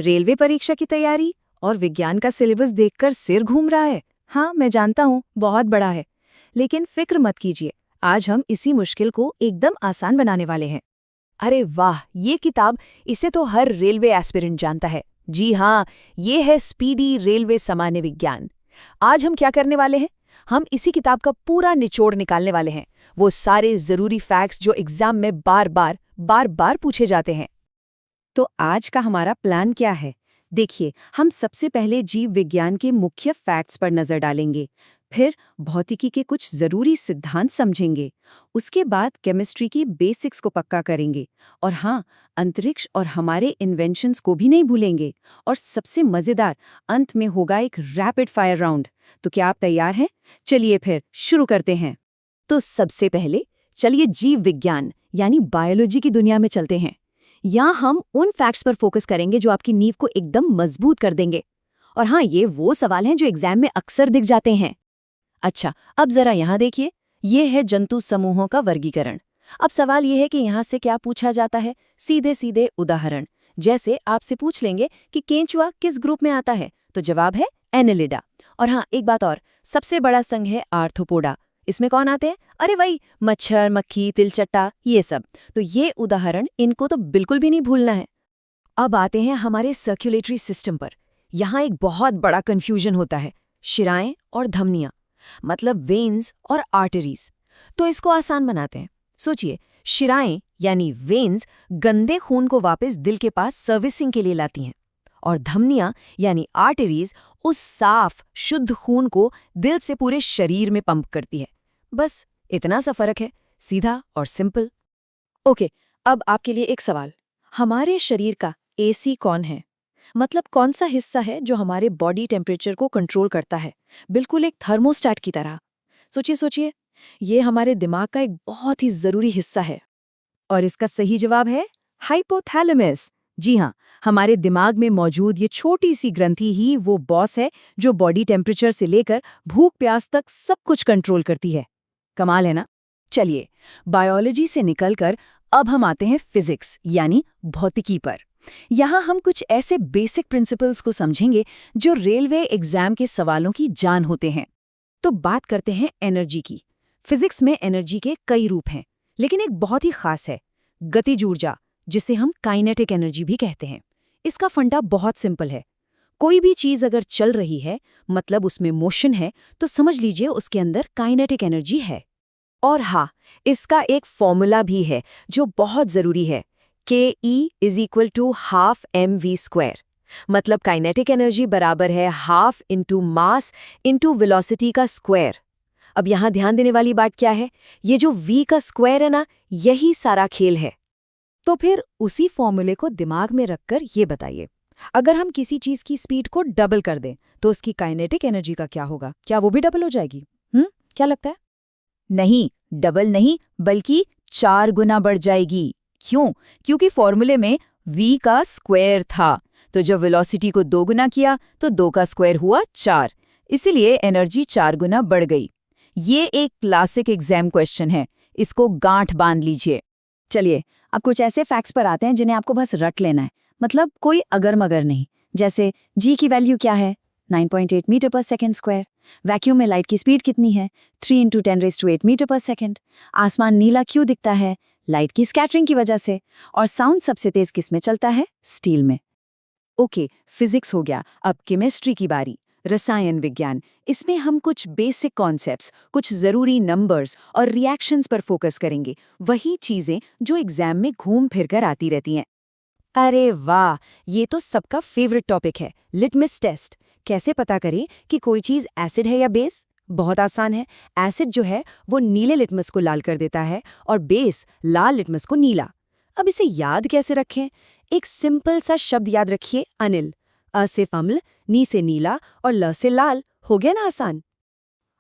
Railway परीक्षा की तैयारी और विज्ञान का सिलेबस देखकर सिर घूम रहा है। हाँ, मैं जानता हूँ, बहुत बड़ा है। लेकिन फिक्र मत कीजिए, आज हम इसी मुश्किल को एकदम आसान बनाने वाले हैं। अरे वाह, ये किताब, इसे तो हर रेलवे एस्पिरेंट जानता है। जी हाँ, ये है स्पीडी रेलवे सामान्य विज्ञान। आज हम क्या करने वाले हैं? हम इसी किताब का पूरा निचोड़ निकालने वाले हैं, वो सारे जरूरी फैक्ट्स जो एग्जाम में बार बार पूछे जाते हैं। तो आज का हमारा प्लान क्या है? देखिए, हम सबसे पहले जीव विज्ञान के मुख्य फैक्ट्स पर नजर डालेंगे, फिर भौतिकी के कुछ जरूरी सिद्धांत समझेंगे, उसके बाद केमिस्ट्री की बेसिक्स को पक्का करेंगे, और हाँ, अंतरिक्ष और हमारे इन्वेंशंस को भी नहीं भूलेंगे। और सबसे मजेदार, अंत में होगा एक रैपिड फायर राउंड। तो क्या आप तैयार हैं? चलिए फिर शुरू करते हैं। तो सबसे पहले चलिए जीव विज्ञान यानी बायोलॉजी की दुनिया में चलते हैं। यहाँ हम उन फैक्ट्स पर फोकस करेंगे जो आपकी नींव को एकदम मजबूत कर देंगे। और हाँ, ये वो सवाल हैं जो एग्जाम में अक्सर दिख जाते हैं। अच्छा, अब जरा यहाँ देखिए, ये है जंतु समूहों का वर्गीकरण। अब सवाल ये है कि यहाँ से क्या पूछा जाता है। सीधे सीधे उदाहरण, जैसे आपसे पूछ लेंगे कि केंचुआ किस ग्रुप में आता है, तो जवाब है एनेलिडा। और हाँ, एक बात और, सबसे बड़ा संघ है आर्थ्रोपोडा। इसमें कौन आते हैं? अरे वही मच्छर, मक्खी, तिलचट्टा, ये सब। तो ये उदाहरण, इनको तो बिल्कुल भी नहीं भूलना है। अब आते हैं हमारे सर्कुलेटरी सिस्टम पर। यहाँ एक बहुत बड़ा कंफ्यूजन होता है, शिराएं और धमनियां, मतलब वेन्स और आर्टरीज। तो इसको आसान बनाते हैं। सोचिए, शिराएं यानी वेन्स गंदे खून को वापस दिल के पास सर्विसिंग के लिए लाती हैं, और धमनियां यानी आर्टरीज उस साफ शुद्ध खून को दिल से पूरे शरीर में पंप करती है। बस इतना सा फर्क है, सीधा और सिंपल। ओके, अब आपके लिए एक सवाल। हमारे शरीर का एसी कौन है? मतलब कौन सा हिस्सा है जो हमारे बॉडी टेम्परेचर को कंट्रोल करता है, बिल्कुल एक थर्मोस्टैट की तरह? सोचिए सोचिए, ये हमारे दिमाग का एक बहुत ही जरूरी हिस्सा है। और इसका सही जवाब है हाइपोथैलेमस। जी हाँ, हमारे दिमाग में मौजूद ये छोटी सी ग्रंथि ही वो बॉस है जो बॉडी टेम्परेचर से लेकर भूख प्यास तक सब कुछ कंट्रोल करती है। कमाल है ना? चलिए, बायोलॉजी से निकलकर अब हम आते हैं फिजिक्स यानी भौतिकी पर। यहाँ हम कुछ ऐसे बेसिक प्रिंसिपल्स को समझेंगे जो रेलवे एग्जाम के सवालों की जान होते हैं। तो बात करते हैं एनर्जी की। फिजिक्स में एनर्जी के कई रूप हैं, लेकिन एक बहुत ही खास है, गतिज ऊर्जा, जिसे हम काइनेटिक एनर्जी भी कहते हैं। इसका फंडा बहुत सिंपल है। कोई भी चीज अगर चल रही है, मतलब उसमें मोशन है, तो समझ लीजिए उसके अंदर काइनेटिक एनर्जी है। और हाँ, इसका एक फॉर्मूला भी है जो बहुत जरूरी है। Ke = ½ mv²। मतलब काइनेटिक एनर्जी बराबर है half into mass into velocity का स्क्वायर। अब यहाँ ध्यान देने वाली बात क्या है? ये जो v का स्क्वायर है ना, यही सारा खेल है। तो फिर उसी फॉर्मूले को दिमाग में रखकर ये बताइए, अगर हम किसी चीज की स्पीड को डबल कर दें तो उसकी काइनेटिक एनर्जी का क्या होगा? क्या वो भी डबल हो जाएगी? क्या लगता है? नहीं, डबल नहीं, बल्कि 4 गुना बढ़ जाएगी। क्यों? क्योंकि फॉर्मूले में v का स्क्वायर था, तो जब वेलोसिटी को 2 गुना किया तो 2 का स्क्वायर हुआ 4, इसीलिए एनर्जी 4 गुना बढ़ गई। ये एक क्लासिक एग्जाम क्वेश्चन है, इसको गांठ बांध लीजिए। चलिए, अब कुछ ऐसे फैक्ट्स पर आते हैं जिन्हें आपको बस रट लेना है, मतलब कोई अगर मगर नहीं। जैसे g की वैल्यू क्या है? 9.8 मीटर पर सेकेंड स्क्वायर। वैक्यूम में लाइट की स्पीड कितनी है? 3 × 10⁸ मीटर पर सेकेंड। आसमान नीला क्यों दिखता है? लाइट की स्कैटरिंग की वजह से। और साउंड सबसे तेज किस में चलता है? स्टील में। ओके, फिजिक्स हो गया, अब केमिस्ट्री की बारी। रसायन विज्ञान, इसमें हम कुछ बेसिक कॉन्सेप्ट्स, कुछ जरूरी नंबर्स और रिएक्शंस पर फोकस करेंगे, वही चीजें जो एग्जाम में घूम फिर कर आती रहती हैं। अरे वाह, ये तो सबका फेवरेट टॉपिक है, लिटमस टेस्ट। कैसे पता करें कि कोई चीज एसिड है या बेस? बहुत आसान है। एसिड जो है वो नीले लिटमस को लाल कर देता है और बेस लाल लिटमस को नीला। अब इसे याद कैसे रखें? एक सिंपल सा शब्द याद रखिए, अनिल। अ से अम्ल, नी से नीला और ल से लाल। हो गया ना आसान?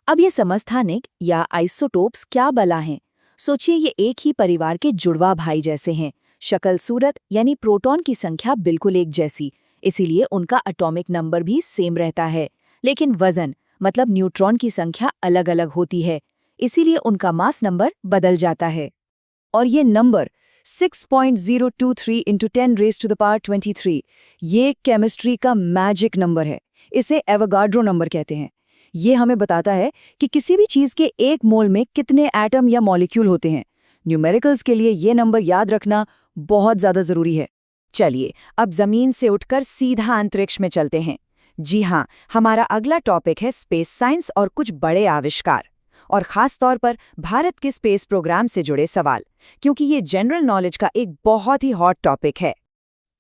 अब ये समस्थानिक या आइसोटोप्स क्या बला हैं? सोचिए, ये एक ही परिवार के जुड़वा भाई जैसे हैं। शक्ल सूरत यानी प्रोटॉन की संख्या बिल्कुल एक जैसी, इसीलिए उनका एटॉमिक नंबर भी सेम रहता है। लेकिन वजन मतलब न्यूट्रॉन की संख्या अलग अलग होती है, इसीलिए उनका मास नंबर बदल जाता है। और ये number 6.023 into 10 raise to the power 23। ये केमिस्ट्री का मैजिक नंबर है। इसे एवोगाड्रो नंबर कहते हैं। ये हमें बताता है कि किसी भी चीज़ के एक मोल में कितने एटम या मॉलिक्यूल होते हैं। न्यूमेरिकल्स के लिए ये नंबर याद रखना बहुत ज़्यादा ज़रूरी है। चलिए अब ज़मीन से उठकर सीधा अंतरिक्ष में चलते हैं। जी हाँ, हमारा अगला टॉपिक है स्पेस साइंस और कुछ बड़े आविष्कार, और ख़ास तौर पर भारत के स्पेस प्रोग्राम से जुड़े सवाल, क्योंकि ये जनरल नॉलेज का एक बहुत ही हॉट टॉपिक है।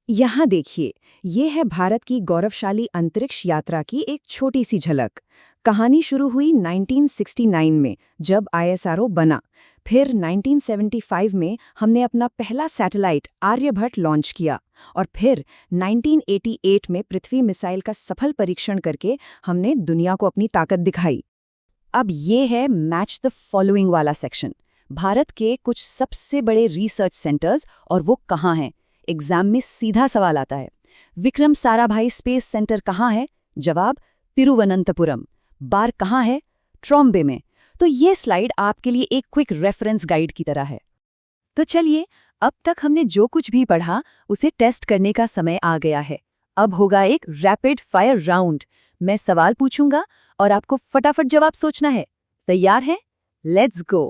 यहाँ देखिए, ये है भारत की गौरवशाली अंतरिक्ष यात्रा की एक छोटी सी झलक। कहानी शुरू हुई 1969 में, जब ISRO बना। फिर 1975 में हमने अपना पहला सैटेलाइट आर्यभट्ट लॉन्च किया, और फिर 1988 में पृथ्वी मिसाइल का सफल परीक्षण करके हमने दुनिया को अपनी ताकत दिखाई। अब ये है मैच द फॉलोइंग वाला सेक्शन। भारत के कुछ सबसे बड़े रिसर्च सेंटर्स और वो कहाँ हैं। एग्जाम में सीधा सवाल आता है, विक्रम साराभाई स्पेस सेंटर कहाँ है? जवाब, तिरुवनंतपुरम। बार कहाँ है? ट्रॉम्बे में। तो ये स्लाइड आपके लिए एक क्विक रेफरेंस गाइड की तरह है। तो चलिए, अब तक हमने जो कुछ भी पढ़ा उसे टेस्ट करने का समय आ गया है। अब होगा एक रैपिड फायर राउंड। मैं सवाल पूछूंगा और आपको फटाफट जवाब सोचना है। तैयार हैं? Let's go.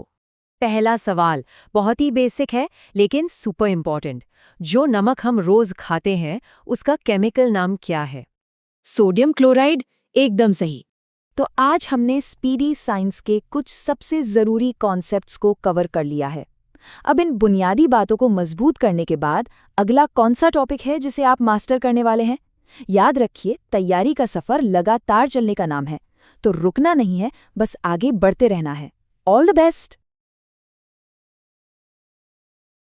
पहला सवाल बहुत ही बेसिक है लेकिन सुपर इम्पॉर्टेंट। जो नमक हम रोज खाते हैं उसका केमिकल नाम क्या है? Sodium chloride. एकदम सही। तो आज हमने स्पीडी साइंस के कुछ सबसे ज़रूरी कॉन्सेप्ट्स को कवर कर लिया है। अब इन बुनियादी बातों को मजबूत करने के बाद अगला कौन सा टॉपिक है जिसे आप मास्टर करने वाले हैं? याद रखिए, तैयारी का सफ़र लगातार चलने का नाम है, तो रुकना नहीं है, बस आगे बढ़ते रहना है। All the best.